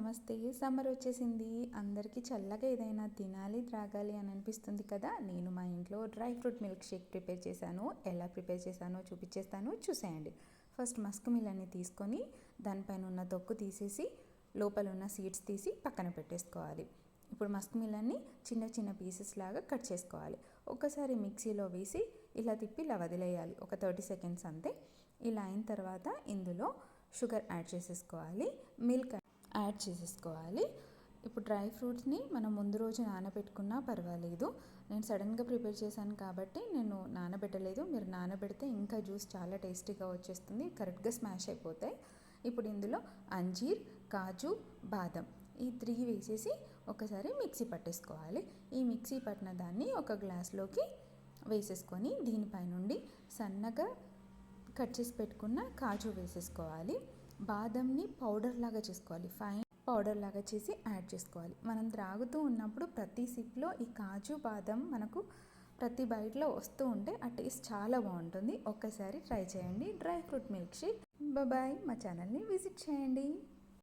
నమస్తే. సమ్మర్ వచ్చేసింది. అందరికీ చల్లగా ఏదైనా తినాలి, త్రాగాలి అని అనిపిస్తుంది కదా. నేను మా ఇంట్లో dry fruit milk Sheikh prepare చేశాను. ఎలా ప్రిపేర్ చేశానో చూపించేస్తాను, చూసేయండి. ఫస్ట్ మస్క్ మిల్లన్ని తీసుకొని దానిపైన ఉన్న తొక్కు తీసేసి లోపల ఉన్న సీడ్స్ తీసి పక్కన పెట్టేసుకోవాలి. ఇప్పుడు మస్క్ మిల్లన్ని చిన్న చిన్న పీసెస్ లాగా కట్ చేసుకోవాలి. ఒక్కసారి మిక్సీలో వేసి ఇలా తిప్పి ఇలా వదిలేయాలి, ఒక 30 సెకండ్స్ అంతే. ఇలా అయిన తర్వాత ఇందులో షుగర్ యాడ్ చేసేసుకోవాలి, మిల్క్ యాడ్ చేసేసుకోవాలి. ఇప్పుడు డ్రై ఫ్రూట్స్ని మనం ముందు రోజు నానబెట్టుకున్నా పర్వాలేదు. నేను సడన్గా ప్రిపేర్ చేశాను కాబట్టి నేను నానబెట్టలేదు. మీరు నానబెడితే ఇంకా జ్యూస్ చాలా టేస్టీగా వచ్చేస్తుంది, కరెక్ట్గా స్మాష్ అయిపోతాయి. ఇప్పుడు ఇందులో అంజీర్, కాజు, బాదం ఈ 3 వేసేసి ఒకసారి మిక్సీ పట్టేసుకోవాలి. ఈ మిక్సీ పట్టిన దాన్ని ఒక గ్లాస్లోకి వేసేసుకొని దీనిపైనుండి సన్నగా కట్ చేసి పెట్టుకున్న కాజు వేసేసుకోవాలి. బాదంని పౌడర్ లాగా చేసుకోవాలి, ఫైన్ పౌడర్ లాగా చేసి యాడ్ చేసుకోవాలి. మనం త్రాగుతూ ఉన్నప్పుడు ప్రతి సిప్లో ఈ కాజు, బాదం మనకు ప్రతి బైట్లో వస్తూ ఉంటే ఆ టేస్ట్ చాలా బాగుంటుంది. ఒక్కసారి ట్రై చేయండి dry fruit milk shake. Bye. మా ఛానల్ని విజిట్ చేయండి.